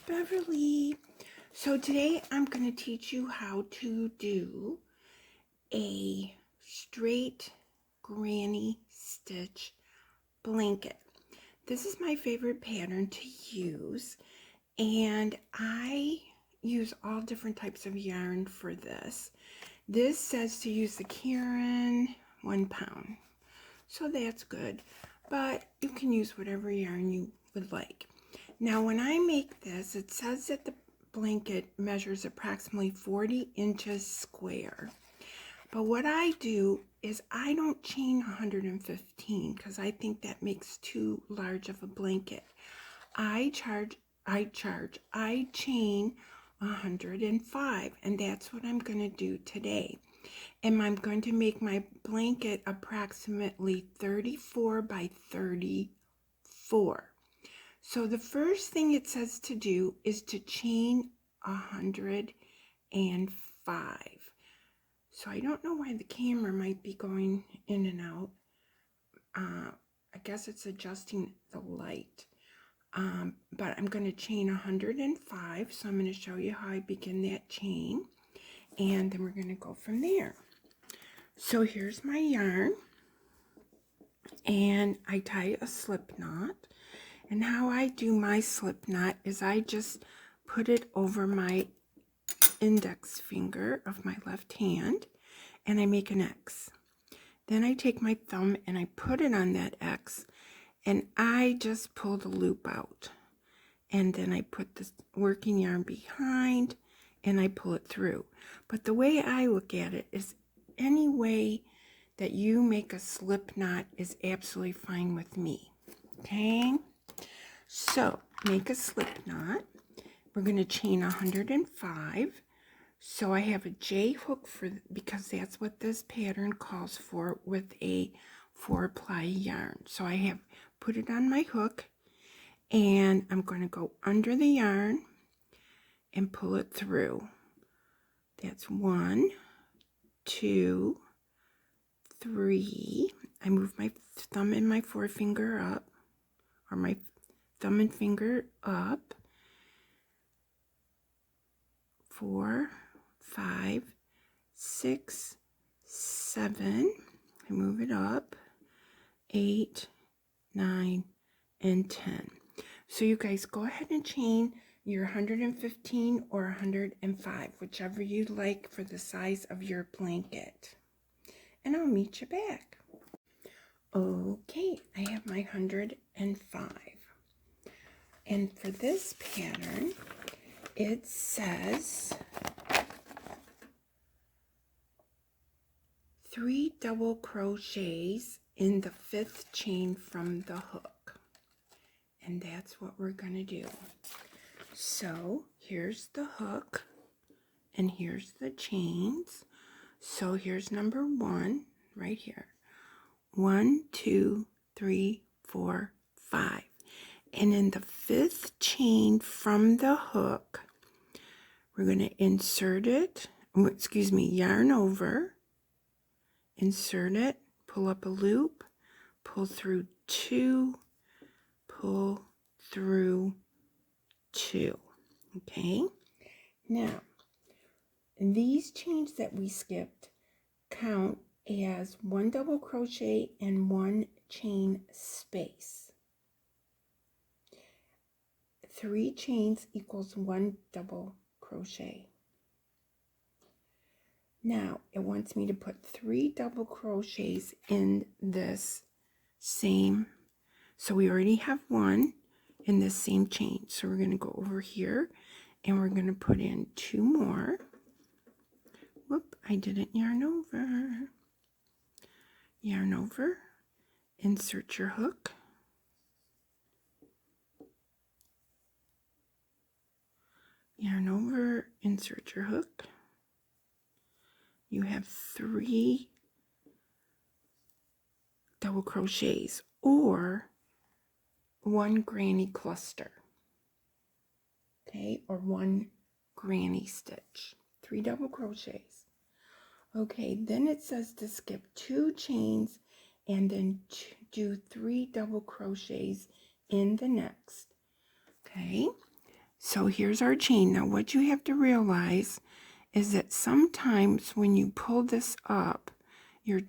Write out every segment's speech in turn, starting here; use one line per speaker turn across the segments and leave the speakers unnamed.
Beverly. So today I'm going to teach you how to do a straight granny stitch blanket. This is my favorite pattern to use, and I use all different types of yarn for this. This says to use the Caron 1 pound, so that's good, but you can use whatever yarn you would like. Now when I make this, it says that the blanket measures approximately 40 inches square. But what I do is I don't chain 115 because I think that makes too large of a blanket. I chain 105, and that's what I'm going to do today. And I'm going to make my blanket approximately 34 by 34. So the first thing it says to do is to chain 105. So I don't know why the camera might be going in and out. I guess it's adjusting the light. But I'm going to chain 105. So I'm going to show you how I begin that chain. And then we're going to go from there. So here's my yarn. And I tie a slip knot. And how I do my slip knot is I just put it over my index finger of my left hand and I make an X. Then I take my thumb and I put it on that X and I just pull the loop out. And then I put the working yarn behind and I pull it through. But the way I look at it is any way that you make a slip knot is absolutely fine with me. Okay? So make a slip knot. We're going to chain 105. So I have a J hook because that's what this pattern calls for with a 4-ply yarn. So I have put it on my hook and I'm going to go under the yarn and pull it through. That's 1, 2, 3. I move my thumb and my forefinger up, or my thumb and finger up. 4, 5, 6, 7. I move it up. 8, 9, and 10. So you guys go ahead and chain your 115 or 105, whichever you like for the size of your blanket. And I'll meet you back. Okay, I have my 105. And for this pattern, it says 3 double crochets in the 5th chain from the hook. And that's what we're going to do. So here's the hook and here's the chains. So here's number 1 right here. 1, 2, 3, 4, 5. And in the 5th chain from the hook, we're going to insert it, yarn over, insert it, pull up a loop, pull through 2, pull through 2. Okay? Now, these chains that we skipped count as 1 double crochet and 1 chain space. 3 chains equals 1 double crochet. Now it wants me to put 3 double crochets in this same, so we already have 1 in this same chain. So we're going to go over here and we're going to put in 2 more. Whoop, I didn't yarn over. Yarn over, insert your hook. Yarn over, insert your hook. You have 3 double crochets or 1 granny cluster. Okay, or 1 granny stitch. 3 double crochets. Okay, then it says to skip 2 chains and then do 3 double crochets in the next. Okay. So here's our chain. Now what you have to realize is that sometimes when you pull this up, your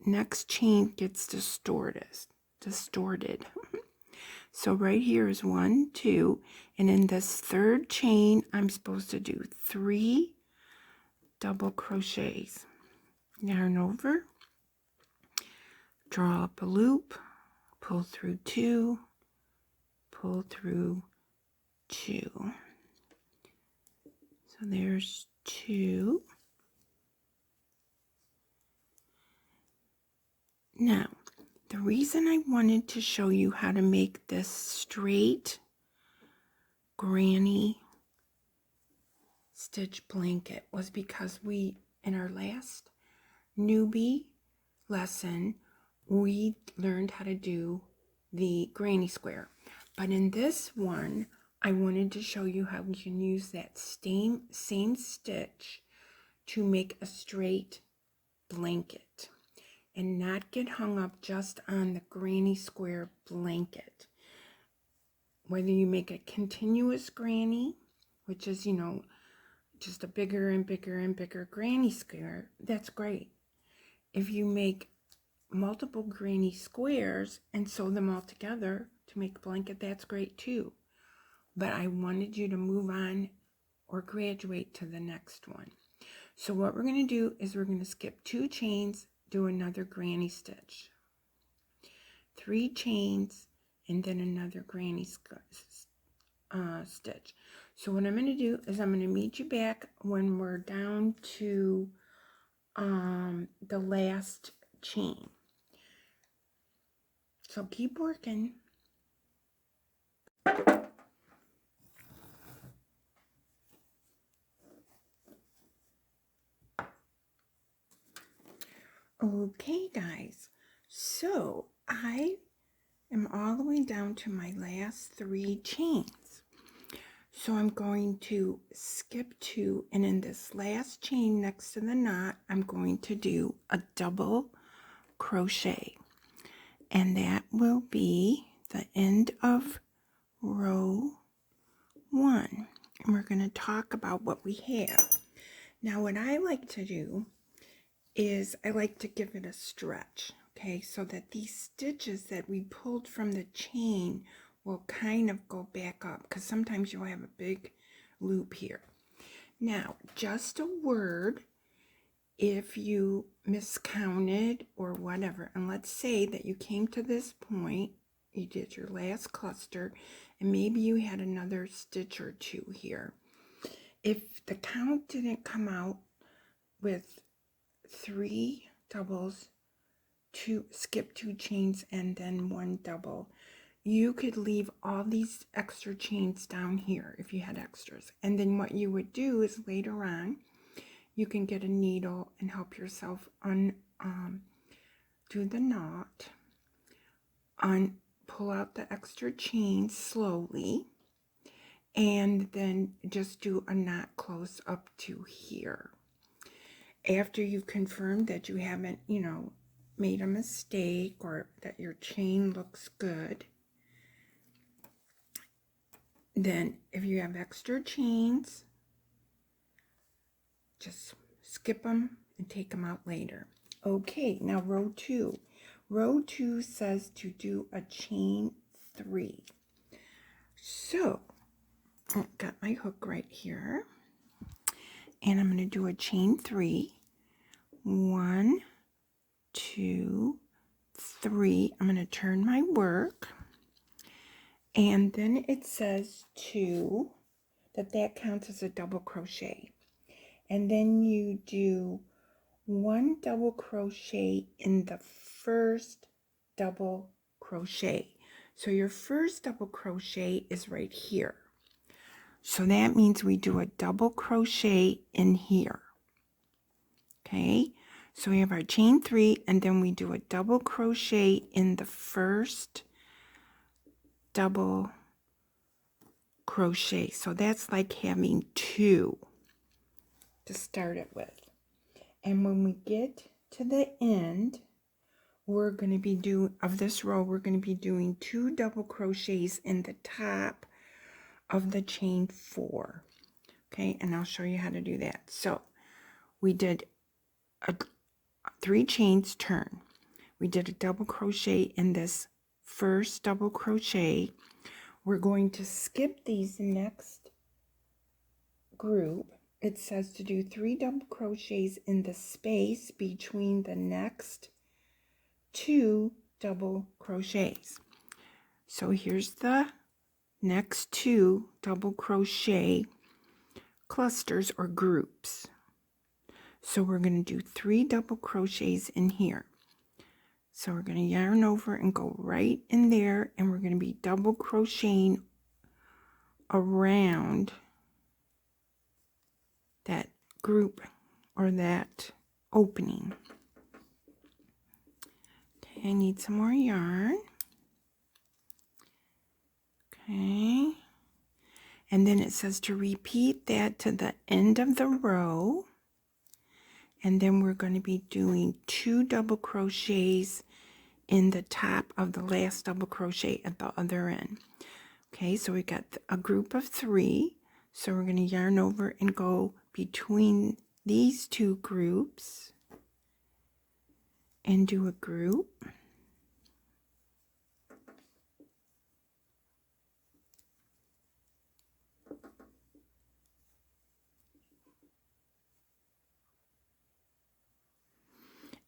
next chain gets distorted. So right here is 1, 2, and in this third chain, I'm supposed to do 3 double crochets. Yarn over, draw up a loop, pull through 2, pull through 2. So there's 2. Now, the reason I wanted to show you how to make this straight granny stitch blanket was because in our last newbie lesson, we learned how to do the granny square. But in this one, I wanted to show you how we can use that same stitch to make a straight blanket and not get hung up just on the granny square blanket. Whether you make a continuous granny, which is, just a bigger and bigger and bigger granny square, that's great. If you make multiple granny squares and sew them all together to make a blanket, that's great too. But I wanted you to move on or graduate to the next one. So what we're going to do is we're going to skip 2 chains, do another granny stitch, 3 chains, and then another granny stitch. So what I'm going to do is I'm going to meet you back when we're down to the last chain. So keep working. Okay, guys, so I am all the way down to my last 3 chains. So I'm going to skip 2, and in this last chain next to the knot, I'm going to do a double crochet. And that will be the end of row 1. And we're going to talk about what we have. Now, what I like to do is I like to give it a stretch, okay, so that these stitches that we pulled from the chain will kind of go back up, because sometimes you'll have a big loop here. Now, just a word, if you miscounted or whatever, and let's say that you came to this point, you did your last cluster, and maybe you had another stitch or 2 here. If the count didn't come out with 3 doubles, skip 2 chains, and then 1 double, you could leave all these extra chains down here if you had extras. And then what you would do is later on, you can get a needle and help yourself do the knot, pull out the extra chains slowly, and then just do a knot close up to here. After you've confirmed that you haven't, made a mistake or that your chain looks good, then if you have extra chains, just skip them and take them out later. Okay, now row 2. Row 2 says to do a chain 3. So, I've got my hook right here, and I'm going to do a chain 3. 1, 2, 3. I'm going to turn my work, and then it says that counts as a double crochet. And then you do 1 double crochet in the first double crochet. So your first double crochet is right here. So that means we do a double crochet in here. Okay, so we have our chain 3, and then we do a double crochet in the first double crochet. So that's like having 2 to start it with. And when we get to the end, we're going to be doing, of this row, we're going to be doing 2 double crochets in the top of the chain 4. Okay, and I'll show you how to do that. So we did 3 chains turn. We did a double crochet in this first double crochet. We're going to skip these next group. It says to do 3 double crochets in the space between the next 2 double crochets. So here's the next 2 double crochet clusters or groups. So we're going to do 3 double crochets in here. So we're going to yarn over and go right in there, and we're going to be double crocheting around that group or that opening. Okay, I need some more yarn. Okay, and then it says to repeat that to the end of the row, and then we're going to be doing 2 double crochets in the top of the last double crochet at the other end. Okay, so we got a group of 3, so we're going to yarn over and go between these 2 groups and do a group.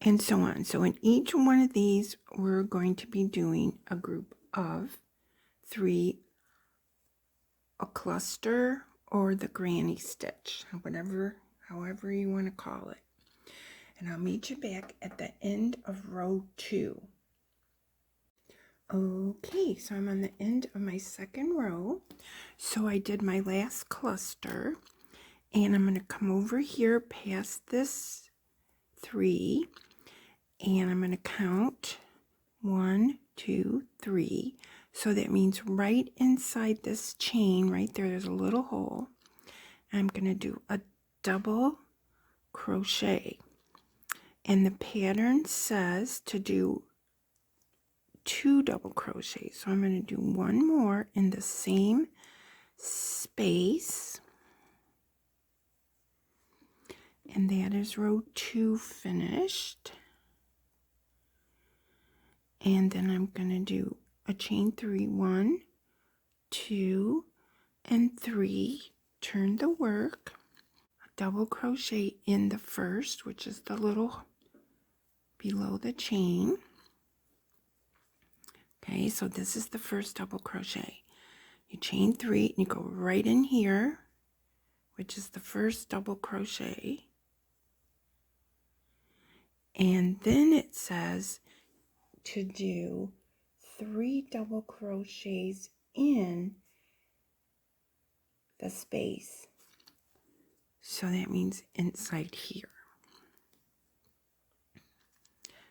And so on. So in each one of these, we're going to be doing a group of 3, a cluster, or the granny stitch, however you want to call it. And I'll meet you back at the end of row 2. Okay, so I'm on the end of my second row. So I did my last cluster, and I'm going to come over here past this 3, and I'm going to count 1, 2, 3. So that means right inside this chain, right there, there's a little hole. I'm going to do a double crochet. And the pattern says to do 2 double crochets. So I'm going to do 1 more in the same space. And that is row 2 finished. And then I'm going to do a chain 3, 1, 2, and 3. Turn the work. A double crochet in the first, which is the little below the chain. Okay, so this is the first double crochet. You chain 3 and you go right in here, which is the first double crochet. And then it says to do 3 double crochets in the space. So that means inside here.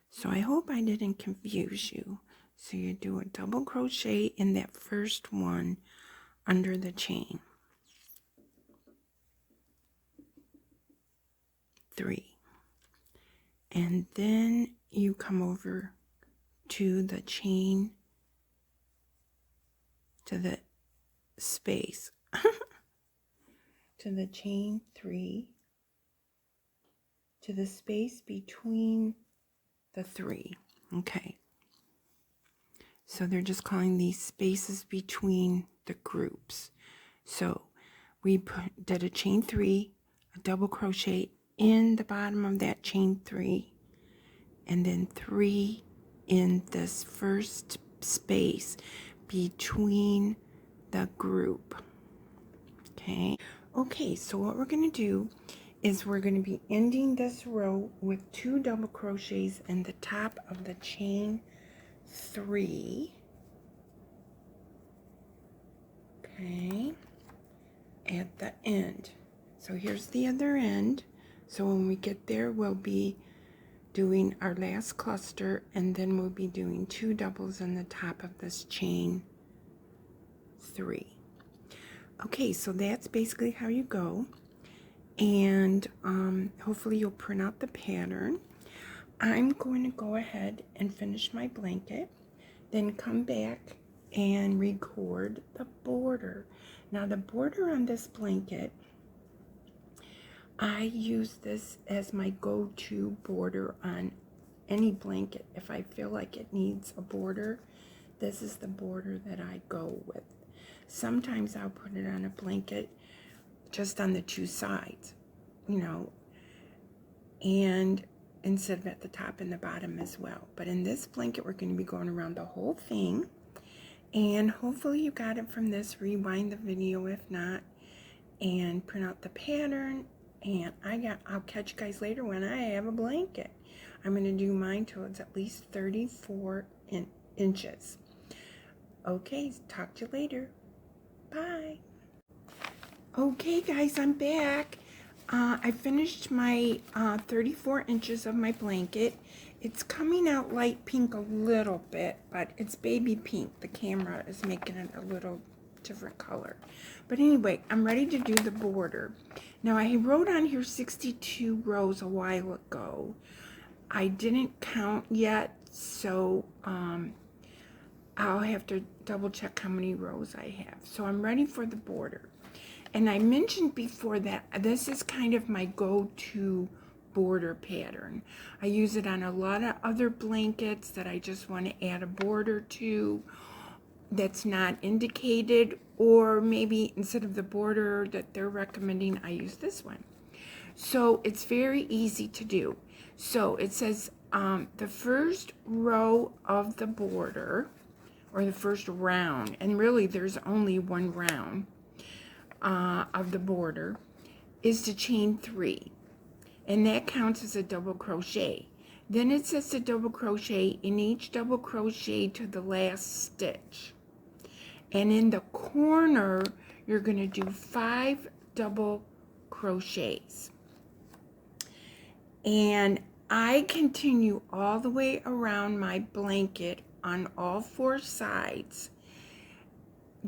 So I hope I didn't confuse you. So you do a double crochet in that first one under the chain. 3. And then you come over to the chain, to the space, to the chain 3, to the space between the 3. Okay. So they're just calling these spaces between the groups. So we did a chain 3, a double crochet in the bottom of that chain 3, and then 3 in this first space between the group. Okay, so what we're going to do is we're going to be ending this row with 2 double crochets in the top of the chain 3. Okay, at the end. So here's the other end. So when we get there, we'll be doing our last cluster, and then we'll be doing 2 doubles in the top of this chain 3. Okay, so that's basically how you go. And hopefully you'll print out the pattern. I'm going to go ahead and finish my blanket, then come back and record the border. Now the border on this blanket, I use this as my go-to border on any blanket. If I feel like it needs a border, this is the border that I go with. Sometimes I'll put it on a blanket just on the two sides, you know, and instead of at the top and the bottom as well. But in this blanket, we're going to be going around the whole thing. And hopefully you got it from this. Rewind the video if not, and print out the pattern. And I'll catch you guys later when I have a blanket. I'm going to do mine till it's at least 34 inches. Okay, talk to you later. Bye. Okay guys, I'm back. I finished my 34 inches of my blanket. It's coming out light pink a little bit, but it's baby pink. The camera is making it a little different color. But anyway, I'm ready to do the border. Now I wrote on here 62 rows a while ago. I didn't count yet, so I'll have to double check how many rows I have. So I'm ready for the border. And I mentioned before that this is kind of my go-to border pattern. I use it on a lot of other blankets that I just want to add a border to that's not indicated, or maybe instead of the border that they're recommending, I use this one. So it's very easy to do. So it says the first row of the border, or the first round, and really there's only one round of the border, is to chain 3, and that counts as a double crochet. Then it says to double crochet in each double crochet to the last stitch, and in the corner you're going to do 5 double crochets. And I continue all the way around my blanket on all 4 sides,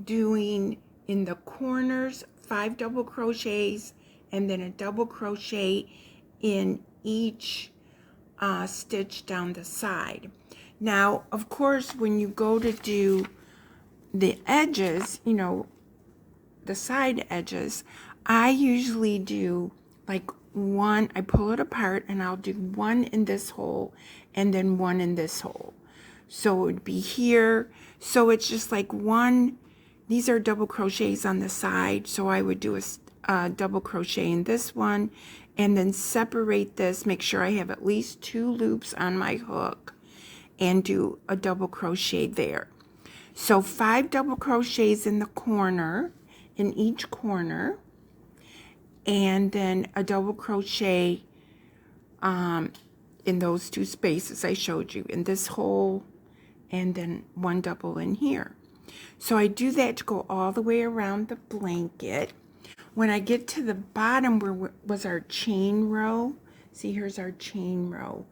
doing in the corners 5 double crochets and then a double crochet in each stitch down the side. Now, of course, when you go to do the edges, you know, the side edges, I usually do like one, I pull it apart and I'll do one in this hole and then one in this hole. So it would be here. So it's just like one. These are double crochets on the side, so I would do a double crochet in this one, and then separate this, make sure I have at least 2 loops on my hook, and do a double crochet there. So 5 double crochets in the corner, in each corner, and then a double crochet in those 2 spaces I showed you, in this hole, and then 1 double in here. So I do that to go all the way around the blanket. When I get to the bottom where was our chain row, see, here's our chain row,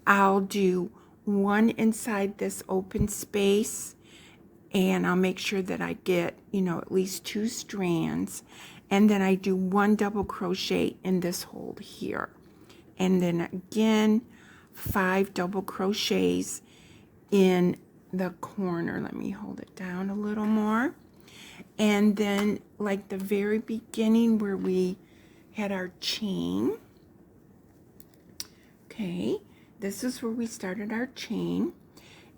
I'll do 1 inside this open space, and I'll make sure that I get, you know, at least 2 strands, and then I do 1 double crochet in this hole here, and then again 5 double crochets in the corner. Let me hold it down a little more. And then like the very beginning where we had our chain, okay, this is where we started our chain.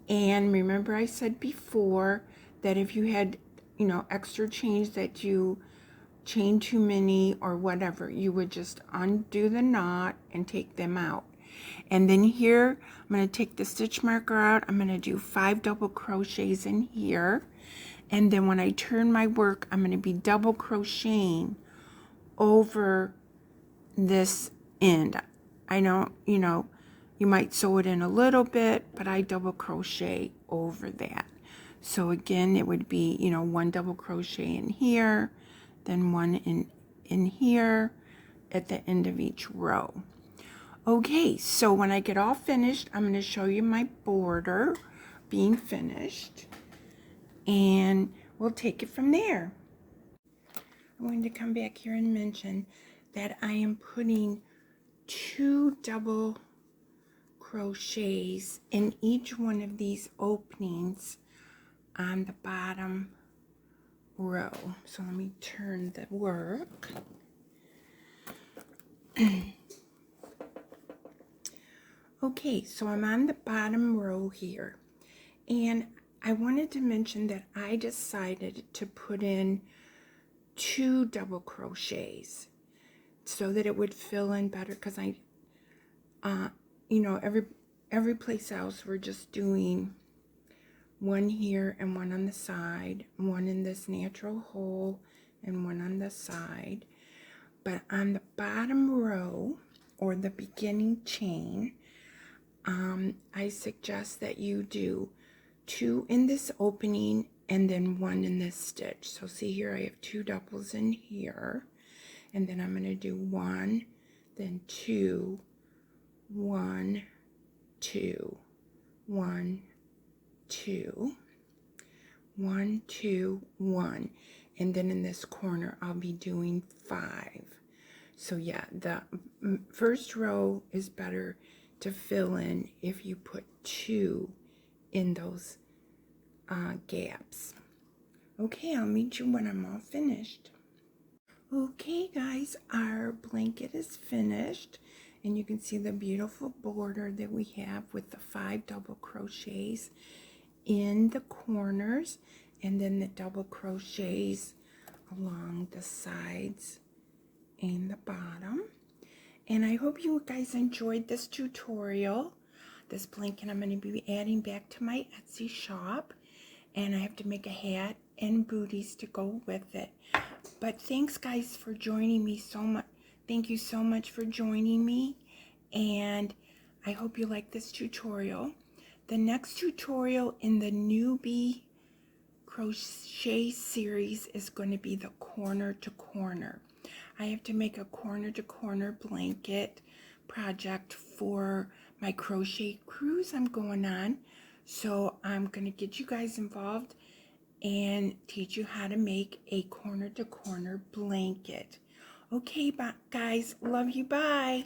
And remember I said before that if you had, you know, extra chains that you chain too many or whatever, you would just undo the knot and take them out. And then here, I'm going to take the stitch marker out. I'm going to do 5 double crochets in here. And then when I turn my work, I'm going to be double crocheting over this end. I know, you know, you might sew it in a little bit, but I double crochet over that. So again, it would be, you know, 1 double crochet in here, then 1 in here at the end of each row. Okay, so when I get all finished, I'm going to show you my border being finished, and we'll take it from there. I'm going to come back here and mention that I am putting 2 double crochets in each one of these openings on the bottom row. So let me turn the work. Okay, so I'm on the bottom row here, and I wanted to mention that I decided to put in 2 double crochets so that it would fill in better, because I you know, every place else we're just doing one here and one on the side, one in this natural hole and one on the side. But on the bottom row, or the beginning chain, I suggest that you do 2 in this opening and then 1 in this stitch. So see here, I have 2 doubles in here, and then I'm going to do 1, then 2, 1, 2, 1, 2, 1, 2, 1, and then in this corner I'll be doing 5. So yeah, the first row is better to fill in if you put 2 in those gaps. Okay, I'll meet you when I'm all finished. Okay guys, our blanket is finished, and you can see the beautiful border that we have with the 5 double crochets in the corners, and then the double crochets along the sides and the bottom. And I hope you guys enjoyed this tutorial. This blanket I'm going to be adding back to my Etsy shop, and I have to make a hat and booties to go with it. But thanks guys for joining me so much. Thank you so much for joining me, and I hope you like this tutorial. The next tutorial in the Newbie crochet series is going to be the corner to corner. I have to make a corner to corner blanket project for my crochet cruise I'm going on. So I'm going to get you guys involved and teach you how to make a corner to corner blanket. Okay, guys, love you, bye.